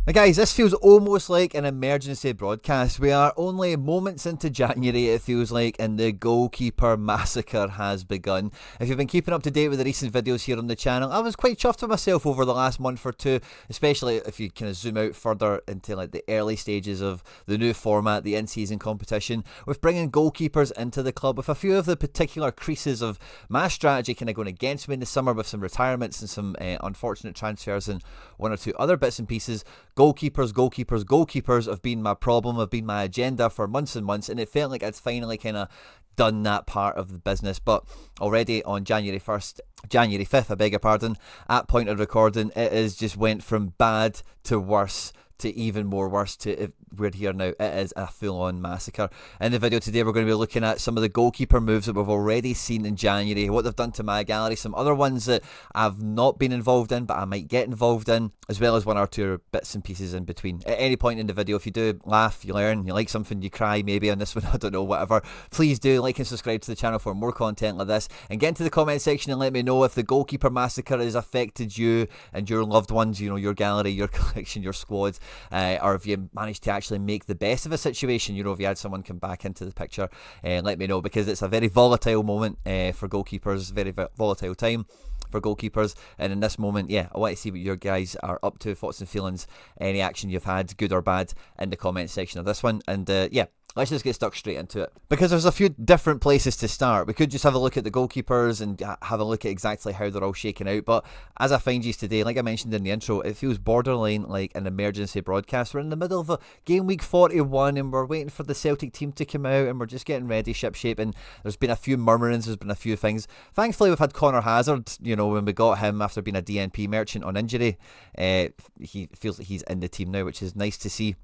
Now guys, this feels almost like an emergency broadcast. We are only moments into January, it feels like, and the goalkeeper massacre has begun. If you've been keeping up to date with the recent videos here on the channel, I was quite chuffed with myself over the last month or two, especially if you kind of zoom out further into like the early stages of the new format, the in-season competition, with bringing goalkeepers into the club, with a few of the particular creases of my strategy kind of going against me in the summer, with some retirements and some unfortunate transfers and one or two other bits and pieces. Goalkeepers have been my problem, have been my agenda for months and months, and it felt like I'd finally kind of done that part of the business. But already on January 5th, I beg your pardon, at point of recording, it has just went from bad to worse to even more worse to we're here now. It is a full-on massacre. In the video today, we're going to be looking at some of the goalkeeper moves that we've already seen in January, what they've done to my gallery, some other ones that I've not been involved in but I might get involved in, as well as one or two bits and pieces in between. At any point in the video, if you do laugh, you learn, you like something, you cry maybe on this one, I don't know, whatever, please do like and subscribe to the channel for more content like this, and get into the comment section and let me know if the goalkeeper massacre has affected you and your loved ones, you know, your gallery, your collection, your squad, or if you managed to actually make the best of a situation, you know, if you had someone come back into the picture. Let me know, because it's a very volatile moment for goalkeepers, very volatile time for goalkeepers, and in this moment, yeah, I want to see what your guys are up to, thoughts and feelings, any action you've had, good or bad, in the comment section of this one. And yeah, let's just get stuck straight into it, because there's a few different places to start. We could just have a look at the goalkeepers and have a look at exactly how they're all shaking out, but as I find you today, like I mentioned in the intro, it feels borderline like an emergency broadcast. We're in the middle of a game week 41 and we're waiting for the Celtic team to come out and we're just getting ready ship shape, and there's been a few murmurings, there's been a few things. Thankfully we've had Connor Hazard, you know, when we got him after being a DNP merchant on injury, he feels like he's in the team now, which is nice to see.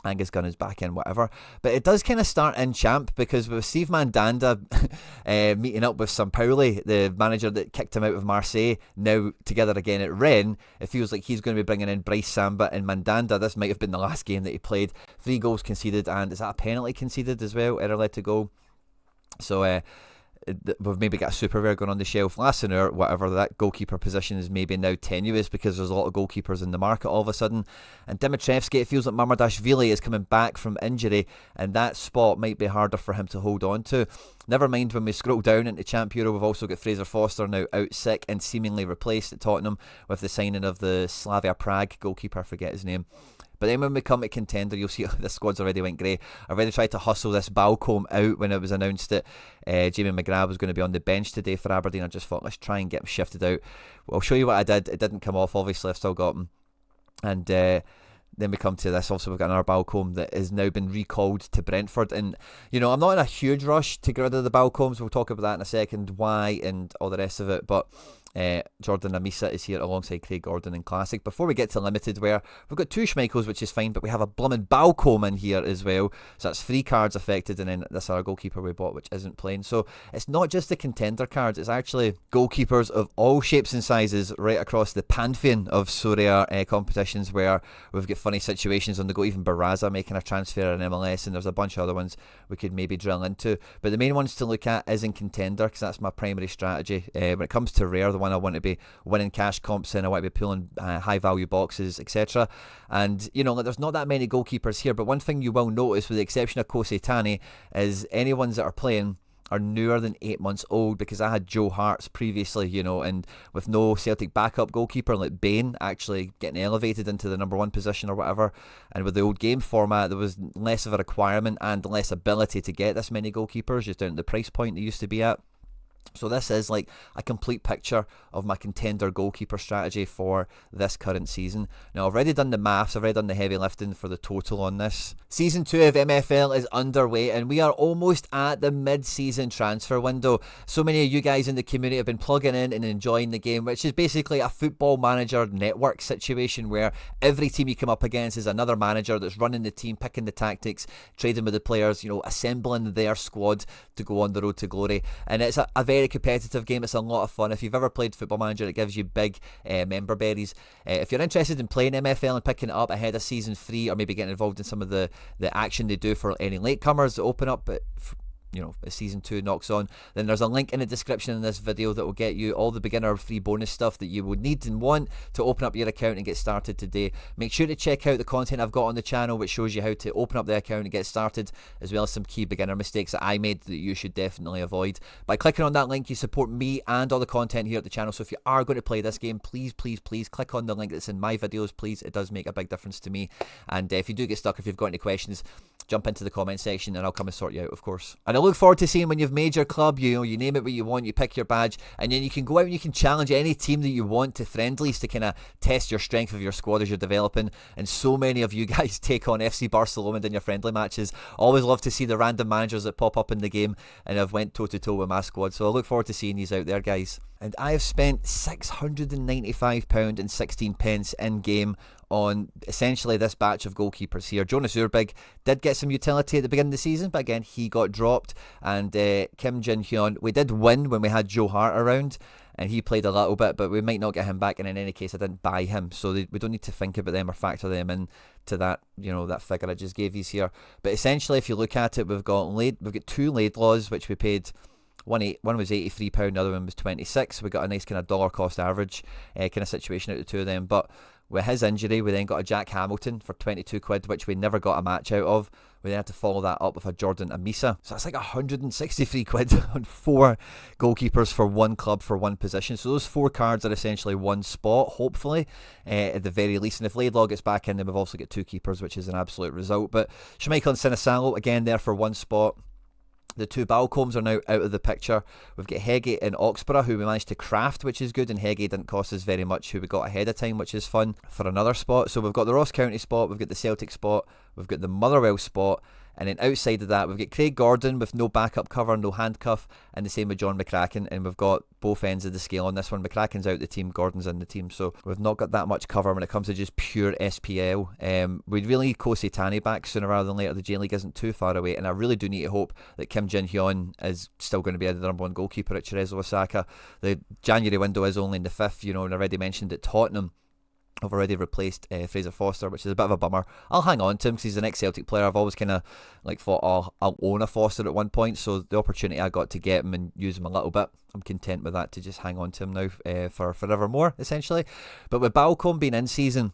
Angus Gunn is back in, whatever. But it does kind of start in champ, because with Steve Mandanda meeting up with Sampaoli, the manager that kicked him out of Marseille, now together again at Rennes, it feels like he's going to be bringing in Bryce Samba and Mandanda. This might have been the last game that he played. 3 goals conceded, and is that a penalty conceded as well? Error led to goal. So we've maybe got a super rare going on the shelf. Lassiner, whatever, that goalkeeper position is maybe now tenuous because there's a lot of goalkeepers in the market all of a sudden. And Dimitrievski, it feels like Mamardashvili is coming back from injury, and that spot might be harder for him to hold on to. Never mind, when we scroll down into Champ Euro, we've also got Fraser Foster now out sick and seemingly replaced at Tottenham with the signing of the Slavia Prague goalkeeper, I forget his name. But then when we come to contender, you'll see the squad's already went grey. I already tried to hustle this Balcombe out when it was announced that Jamie McGrath was going to be on the bench today for Aberdeen. I just thought, let's try and get him shifted out. Well, I'll show you what I did. It didn't come off, obviously. I've still got him. And then we come to this. Also, we've got another Balcombe that has now been recalled to Brentford. And, you know, I'm not in a huge rush to get rid of the Balcombes. We'll talk about that in a second, why and all the rest of it. But Jordan Amisa is here alongside Craig Gordon in Classic. Before we get to Limited, where we've got 2 Schmeichels, which is fine, but we have a blooming Balcombe in here as well. So that's 3 cards affected, and then this other goalkeeper we bought, which isn't playing. So it's not just the contender cards, it's actually goalkeepers of all shapes and sizes right across the pantheon of Sorare competitions, where we've got funny situations on the go. Even Barraza making a transfer in MLS, and there's a bunch of other ones we could maybe drill into. But the main ones to look at is in contender, because that's my primary strategy. When it comes to rare, the one I want to be winning cash comps in, I want to be pulling high value boxes, etc. And you know, there's not that many goalkeepers here, but one thing you will notice, with the exception of Kosei Tani, is any ones that are playing are newer than 8 months old, because I had Joe Hart's previously, you know, and with no Celtic backup goalkeeper like Bain actually getting elevated into the number 1 position or whatever, and with the old game format there was less of a requirement and less ability to get this many goalkeepers just down at the price point they used to be at. So this is like a complete picture of my contender goalkeeper strategy for this current season. Now, I've already done the maths, I've already done the heavy lifting for the total on this. Season 2 of MFL is underway, and we are almost at the mid-season transfer window. So many of you guys in the community have been plugging in and enjoying the game, which is basically a football manager network situation where every team you come up against is another manager that's running the team, picking the tactics, trading with the players, you know, assembling their squad to go on the road to glory. And it's a very competitive game. It's a lot of fun. If you've ever played Football Manager, it gives you big member berries. If you're interested in playing MFL and picking it up ahead of season 3, or maybe getting involved in some of the action they do for any latecomers that open up as Season 2 knocks on, then there's a link in the description in this video that will get you all the beginner free bonus stuff that you would need and want to open up your account and get started today. Make sure to check out the content I've got on the channel, which shows you how to open up the account and get started, as well as some key beginner mistakes that I made that you should definitely avoid. By clicking on that link, you support me and all the content here at the channel. So if you are going to play this game, please click on the link that's in my videos, please. It does make a big difference to me. And if you do get stuck, if you've got any questions, jump into the comment section and I'll come and sort you out, of course. And I look forward to seeing when you've made your club, you name it what you want, you pick your badge, and then you can go out and you can challenge any team that you want to friendlies to kind of test your strength of your squad as you're developing. And so many of you guys take on FC Barcelona in your friendly matches. Always love to see the random managers that pop up in the game, and I've went toe to toe with my squad, so I look forward to seeing these out there, guys. And I have spent £695.16 in game on essentially this batch of goalkeepers here. Jonas Urbig did get some utility at the beginning of the season, but again, he got dropped. And Kim Jin-hyun, we did win when we had Joe Hart around, and he played a little bit, but we might not get him back. And in any case, I didn't buy him, so we don't need to think about them or factor them in to that, that figure I just gave you here. But essentially, if you look at it, we've got two Laidlaws, which we paid. One was £83, the other one was £26. We got a nice kind of dollar cost average kind of situation out of the two of them. But with his injury, we then got a Jack Hamilton for £22, which we never got a match out of. We then had to follow that up with a Jordan Amisa. So that's like £163 on 4 goalkeepers for one club for one position. So those 4 cards are essentially one spot, hopefully, at the very least. And if Laidlaw gets back in, then we've also got 2 keepers, which is an absolute result. But Schmeichel and Sinisalo, again, there for one spot. The 2 Balcombs are now out of the picture. We've got Hege and Oxborough, who we managed to craft, which is good, and Hege didn't cost us very much, who we got ahead of time, which is fun, for another spot. So we've got the Ross County spot, we've got the Celtic spot, we've got the Motherwell spot, and then outside of that, we've got Craig Gordon with no backup cover, no handcuff, and the same with John McCracken, and we've got both ends of the scale on this one. McCracken's out the team, Gordon's in the team, so we've not got that much cover when it comes to just pure SPL. We'd really need Ko Seitani back sooner rather than later. The J League isn't too far away, and I really do need to hope that Kim Jin-hyun is still going to be the number 1 goalkeeper at Cerezo Osaka. The January window is only in the 5th, and I already mentioned that Tottenham I've already replaced Fraser Foster, which is a bit of a bummer. I'll hang on to him because he's an ex-Celtic player. I've always kind of thought, I'll own a Foster at one point, so the opportunity I got to get him and use him a little bit, I'm content with that, to just hang on to him now for forevermore, essentially. But with Balcombe being in season,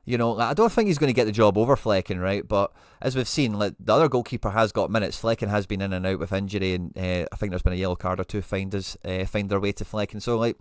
I don't think he's going to get the job over Flecken, right? But as we've seen, the other goalkeeper has got minutes. Flecken has been in and out with injury, and I think there's been a yellow card or two find their way to Flecken. So,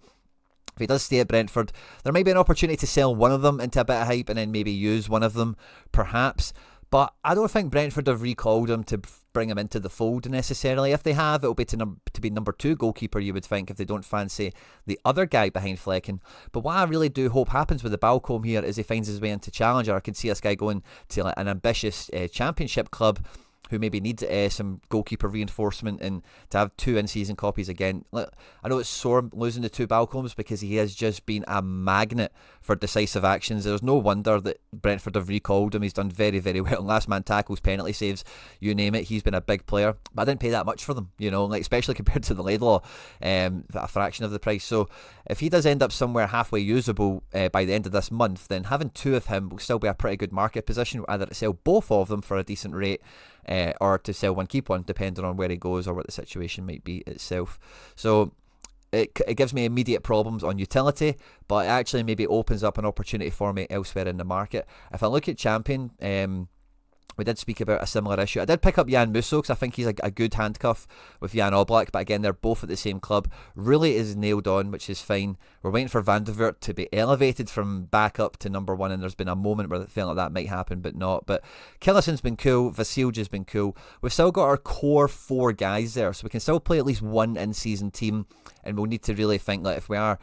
if he does stay at Brentford, there might be an opportunity to sell one of them into a bit of hype and then maybe use one of them, perhaps. But I don't think Brentford have recalled him to bring him into the fold necessarily. If they have, it'll be to be number 2 goalkeeper, you would think, if they don't fancy the other guy behind Flecken. But what I really do hope happens with the Balcombe here is he finds his way into Challenger. I can see this guy going to an ambitious championship club who maybe need some goalkeeper reinforcement, and to have 2 in-season copies again. I know it's sore losing the 2 Balcombs because he has just been a magnet for decisive actions. There's no wonder that Brentford have recalled him. He's done very, very well. Last man tackles, penalty saves, you name it. He's been a big player. But I didn't pay that much for them, especially compared to the Laidlaw, a fraction of the price. So if he does end up somewhere halfway usable by the end of this month, then having 2 of him will still be a pretty good market position, either to sell both of them for a decent rate, or to sell one, keep one, depending on where he goes or what the situation might be itself. So it gives me immediate problems on utility, but it actually maybe opens up an opportunity for me elsewhere in the market. If I look at Champion, we did speak about a similar issue. I did pick up Jan Musso because I think he's a good handcuff with Jan Oblak, but again, they're both at the same club. Really is nailed on, which is fine. We're waiting for Van der Voort to be elevated from backup to number 1, and there's been a moment where it felt like that might happen, but not. But Killison's been cool, Vasilja's been cool. We've still got our core 4 guys there, so we can still play at least one in-season team, and we'll need to really think if we are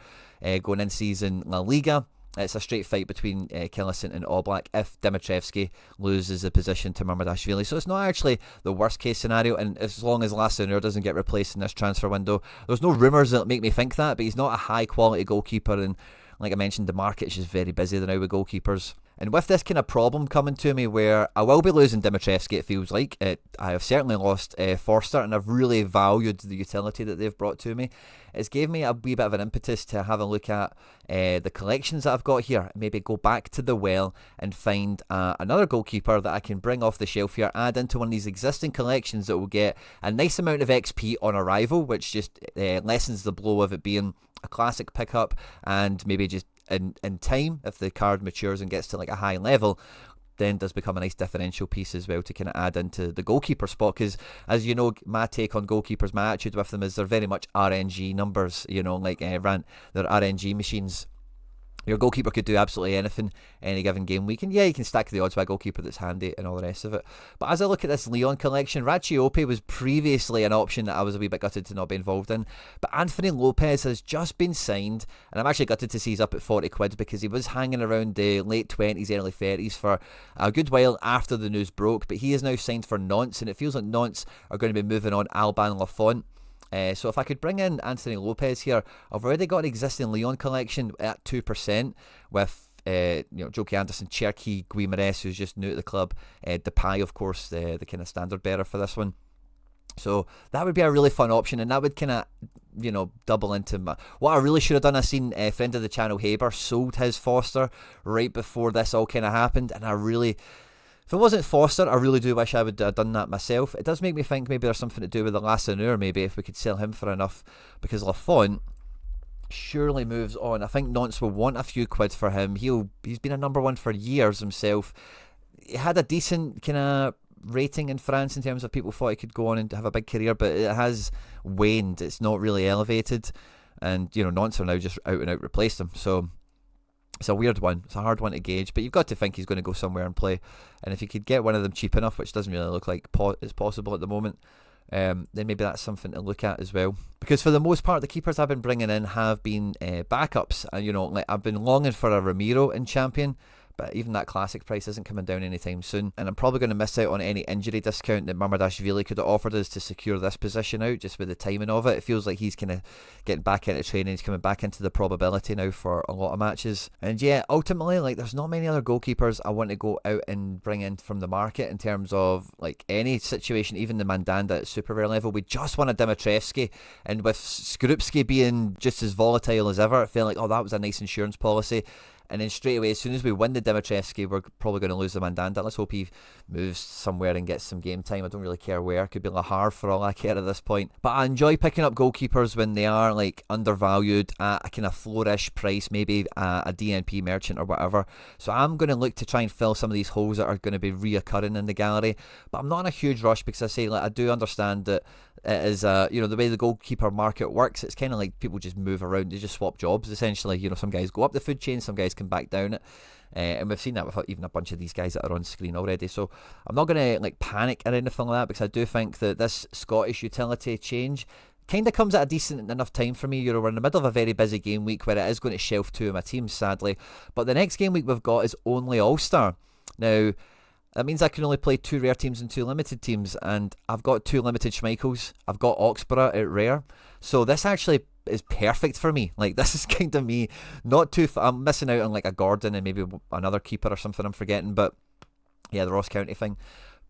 going in-season La Liga, it's a straight fight between Killison and Oblak if Dimitrievski loses the position to Mamardashvili. So it's not actually the worst case scenario, and as long as Lassanur doesn't get replaced in this transfer window, there's no rumours that make me think that, but he's not a high quality goalkeeper, and like I mentioned, the market is just very busy now with goalkeepers. And with this kind of problem coming to me where I will be losing Dimitrievski, it feels like, I have certainly lost Forster, and I've really valued the utility that they've brought to me. It's gave me a wee bit of an impetus to have a look at the collections that I've got here, maybe go back to the well and find another goalkeeper that I can bring off the shelf here, add into one of these existing collections that will get a nice amount of XP on arrival, which just lessens the blow of it being a classic pickup, and maybe just in time, if the card matures and gets to like a high level, then does become a nice differential piece as well to kind of add into the goalkeeper spot. Because as you know, my take on goalkeepers, my attitude with them is they're very much RNG numbers, you know, like they're RNG machines. Your goalkeeper could do absolutely anything any given game week, and yeah, you can stack the odds by a goalkeeper that's handy and all the rest of it. But as I look at this Leon collection, Rachiope was previously an option that I was a wee bit gutted to not be involved in, but Anthony Lopez has just been signed, and I'm actually gutted to see he's up at 40 quid because he was hanging around the late 20s, early 30s for a good while after the news broke, but he is now signed for Nantes, and it feels like Nantes are going to be moving on Alban Lafont. So if I could bring in Anthony Lopez here, I've already got an existing Leon collection at 2% with Joki Anderson, Cherki, Guimares, who's just new to the club, Depay, of course, the kind of standard bearer for this one. So that would be a really fun option, and that would kind of, double into what I really should have done. I seen a friend of the channel, Haber, sold his Foster right before this all kind of happened, and if it wasn't Foster, I really do wish I would have done that myself. It does make me think maybe there's something to do with the Lassaneur, maybe, if we could sell him for enough, because Lafont surely moves on. I think Nantes will want a few quid for him. He's been a number one for years himself. He had a decent kind of rating in France in terms of people thought he could go on and have a big career, but it has waned. It's not really elevated, and Nantes are now just out and out replaced him. So it's a weird one. It's a hard one to gauge, but you've got to think he's going to go somewhere and play. And if you could get one of them cheap enough, which doesn't really look like it's possible at the moment, then maybe that's something to look at as well. Because for the most part, the keepers I've been bringing in have been backups. And like I've been longing for a Ramiro in Champion, but even that classic price isn't coming down anytime soon, and I'm probably going to miss out on any injury discount that Mamardashvili could have offered us to secure this position out, just with the timing of it. It feels like he's kind of getting back into training, he's coming back into the probability now for a lot of matches. And yeah, ultimately, like, there's not many other goalkeepers I want to go out and bring in from the market in terms of like any situation, even the Mandanda at super rare level. We just won a Dimitrievski, and with Skorupski being just as volatile as ever, I feel like, oh, that was a nice insurance policy. And then straight away, as soon as we win the Dimitrievski, we're probably going to lose the Mandanda. Let's hope he moves somewhere and gets some game time. I don't really care where. It could be Le Havre for all I care at this point. But I enjoy picking up goalkeepers when they are like undervalued at a kind of flourish price, maybe a DNP merchant or whatever. So I'm going to look to try and fill some of these holes that are going to be reoccurring in the gallery. But I'm not in a huge rush because I do understand that it is, the way the goalkeeper market works, it's kind of like people just move around, they just swap jobs essentially. Some guys go up the food chain, some guys come back down it, and we've seen that with even a bunch of these guys that are on screen already. So I'm not going to like panic or anything like that, because I do think that this Scottish utility change kind of comes at a decent enough time for me. We're in the middle of a very busy game week where it is going to shelf two of my teams, sadly, but the next game week we've got is only All-Star. Now that means I can only play 2 rare teams and 2 limited teams, and I've got 2 limited Schmeichels. I've got Oxborough at rare, so this actually is perfect for me. Like, this is kind of me, I'm missing out on like a Gordon and maybe another keeper or something I'm forgetting, but yeah, the Ross County thing.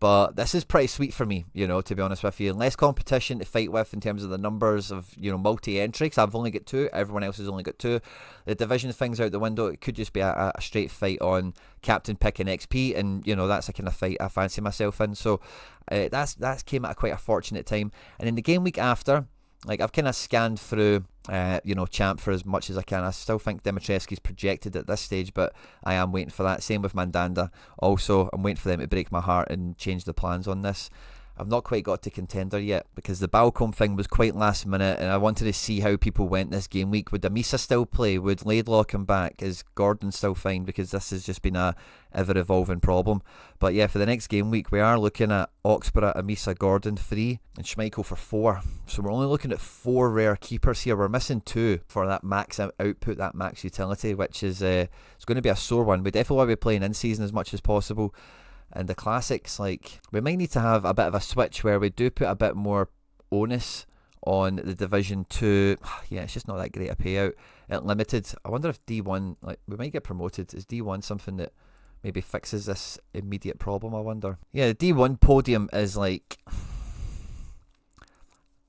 But this is pretty sweet for me, to be honest with you. Less competition to fight with in terms of the numbers of, multi-entry, because I've only got 2, everyone else has only got 2. The division thing's out the window. It could just be a straight fight on captain pick and XP, and, that's a kind of fight I fancy myself in. So that's came at a quite a fortunate time. And in the game week after, like, I've kind of scanned through, Champ for as much as I can. I still think Dimitrievski's projected at this stage, but I am waiting for that. Same with Mandanda. Also, I'm waiting for them to break my heart and change the plans on this. I've not quite got to contender yet, because the Balcombe thing was quite last minute, and I wanted to see how people went this game week. Would Amisa still play? Would Laidlaw come back? Is Gordon still fine? Because this has just been a ever-evolving problem. But yeah, for the next game week, we are looking at Oxborough, Amisa, Gordon 3, and Schmeichel for 4. So we're only looking at 4 rare keepers here. We're missing 2 for that max output, that max utility, which is it's going to be a sore one. We definitely want to be playing in season as much as possible. And the classics, like, we might need to have a bit of a switch where we do put a bit more onus on the Division 2. Yeah, it's just not that great a payout at limited. I wonder if D1, like, we might get promoted. Is D1 something that maybe fixes this immediate problem, I wonder. Yeah, the D1 podium is like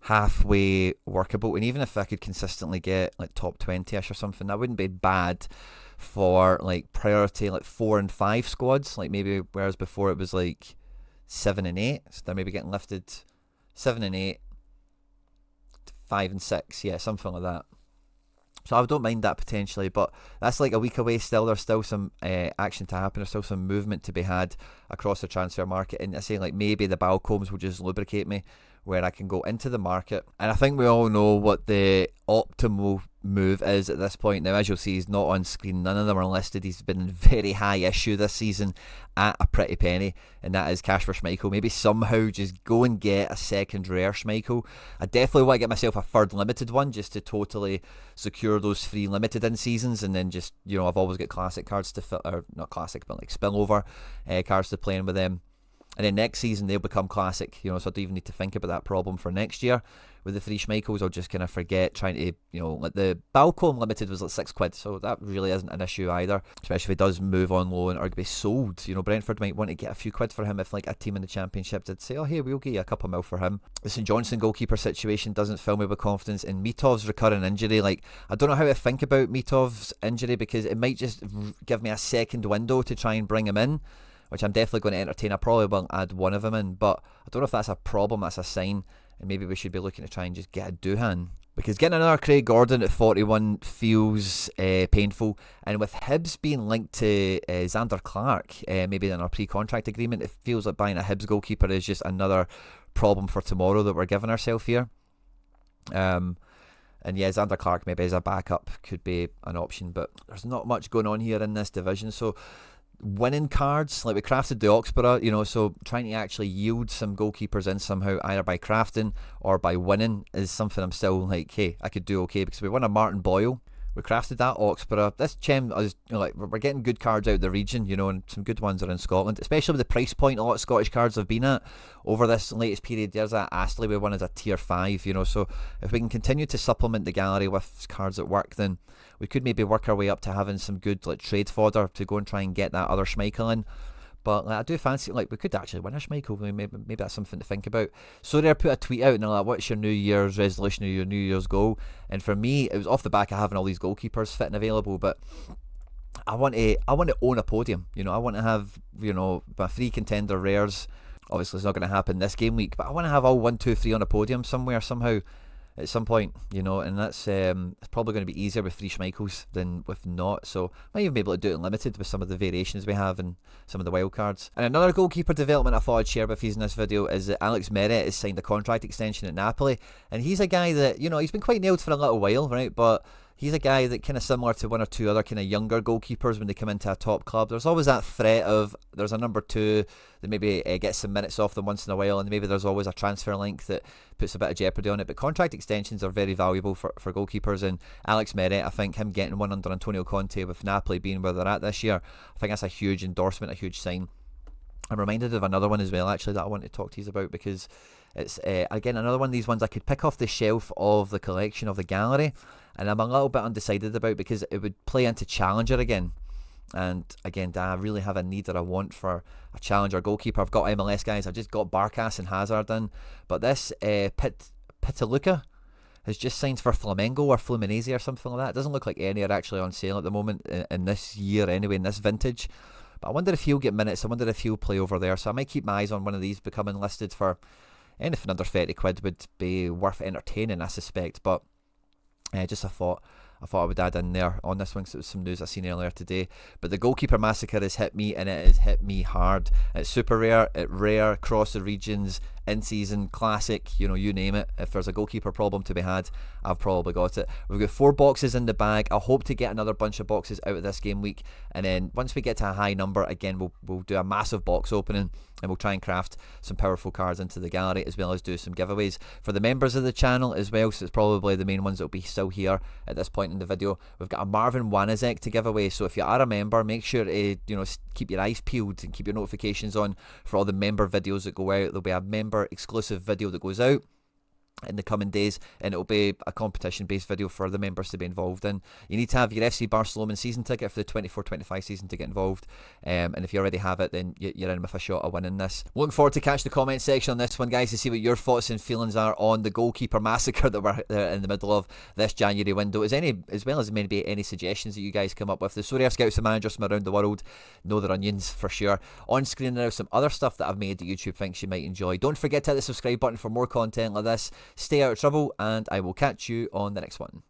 halfway workable, and even if I could consistently get like top 20ish or something, that wouldn't be bad for like priority like 4 and 5 squads, like maybe whereas before it was like 7 and 8, so they're maybe getting lifted 7 and 8, 5 and 6, yeah, something like that. So I don't mind that potentially, but that's like a week away still. There's still some action to happen. There's still some movement to be had across the transfer market. And I say like maybe the Balcombs will just lubricate me where I can go into the market. And I think we all know what the optimal move is at this point. Now, as you'll see, he's not on screen. None of them are listed. He's been in very high issue this season at a pretty penny, and that is Kasper Schmeichel. Maybe somehow just go and get a second rare Schmeichel. I definitely want to get myself a third limited one just to totally secure those 3 limited in seasons, and then just, you know, I've always got classic cards to fill, or not classic, but like spillover cards to play in with them. And then next season they'll become classic, you know, so I don't even need to think about that problem for next year. With the 3 Schmeichels, I'll just kind of forget trying to, you know, like the Balcombe limited was like £6, so that really isn't an issue either, especially if he does move on loan or be sold. You know, Brentford might want to get a few quid for him if like a team in the Championship did say, oh, hey, we'll give you a couple mil for him. The St Johnstone goalkeeper situation doesn't fill me with confidence. In Mitov's recurring injury, like, I don't know how to think about Mitov's injury, because it might just give me a second window to try and bring him in, which I'm definitely going to entertain. I probably will add one of them in, but I don't know if that's a problem, that's a sign, and maybe we should be looking to try and just get a Doohan. Because getting another Craig Gordon at 41 feels painful, and with Hibs being linked to Xander Clark, maybe in our pre-contract agreement, it feels like buying a Hibs goalkeeper is just another problem for tomorrow that we're giving ourselves here. And yeah, Xander Clark maybe as a backup could be an option, but there's not much going on here in this division, so winning cards, like we crafted the Oxborough, you know, so trying to actually yield some goalkeepers in somehow, either by crafting or by winning, is something I'm still like, hey, I could do okay, because we won a Martin Boyle, we crafted that Oxborough. This Chem is, you know, like, we're getting good cards out of the region, you know, and some good ones are in Scotland, especially with the price point a lot of Scottish cards have been at over this latest period. There's that Astley we won as a tier 5, you know, so if we can continue to supplement the gallery with cards at work, then we could maybe work our way up to having some good like trade fodder to go and try and get that other Schmeichel in. But like, I do fancy, like, we could actually win a Schmeichel. Maybe that's something to think about. Sorare put a tweet out and they're like, what's your New Year's resolution or your New Year's goal? And for me, it was off the back of having all these goalkeepers fit and available, but I want to own a podium. You know, I want to have, you know, my 3 contender rares. Obviously it's not going to happen this game week, but I want to have all 1, 2, 3 on a podium somewhere, somehow, at some point, you know, and that's it's probably going to be easier with 3 Schmeichels than with not, so I might even be able to do it in limited with some of the variations we have and some of the wild cards. And another goalkeeper development I thought I'd share with you in this video is that Alex Meret has signed a contract extension at Napoli, and he's a guy that, you know, he's been quite nailed for a little while, right, but he's a guy that kind of similar to 1 or 2 other kind of younger goalkeepers when they come into a top club. There's always that threat of there's a number 2 that maybe gets some minutes off them once in a while, and maybe there's always a transfer link that puts a bit of jeopardy on it. But contract extensions are very valuable for goalkeepers, and Alex Meret, I think him getting one under Antonio Conte with Napoli being where they're at this year, I think that's a huge endorsement, a huge sign. I'm reminded of another one as well, actually, that I want to talk to you about, because it's again another one of these ones I could pick off the shelf of the collection of the gallery, and I'm a little bit undecided about, because it would play into Challenger again. And again, do I really have a need or a want for a Challenger goalkeeper? I've got MLS guys, I've just got Barkas and Hazard in, but this Pitaluca has just signed for Flamengo or Fluminense or something like that. It doesn't look like any are actually on sale at the moment in this year anyway, in this vintage. But I wonder if he'll get minutes, I wonder if he'll play over there, so I might keep my eyes on one of these becoming listed for anything under 30 quid would be worth entertaining, I suspect. But just a thought I would add in there on this one, because it was some news I seen earlier today. But the Goalkeeper Massacre has hit me, and it has hit me hard. It's super rare, it's rare, across the regions, in season, classic, you know, you name it. If there's a goalkeeper problem to be had, I've probably got it. We've got 4 boxes in the bag. I hope to get another bunch of boxes out of this game week, and then once we get to a high number, again, we'll do a massive box opening, and we'll try and craft some powerful cards into the gallery, as well as do some giveaways for the members of the channel as well, so it's probably the main ones that will be still here at this point in the video. We've got a Marvin Wanizek to give away, so if you are a member, make sure to, you know, keep your eyes peeled and keep your notifications on for all the member videos that go out. There'll be a member exclusive video that goes out in the coming days, and it'll be a competition based video for the members to be involved in. You need to have your FC Barcelona season ticket for the 24-25 season to get involved, and if you already have it, then you're in with a shot of winning this. Looking forward to catch the comment section on this one, guys, to see what your thoughts and feelings are on the Goalkeeper Massacre that we're in the middle of this January window, as well as maybe any suggestions that you guys come up with. The Sorare scouts and managers from around the world know their onions for sure. On screen now some other stuff that I've made that YouTube thinks you might enjoy. Don't forget to hit the subscribe button for more content like this. Stay out of trouble, and I will catch you on the next one.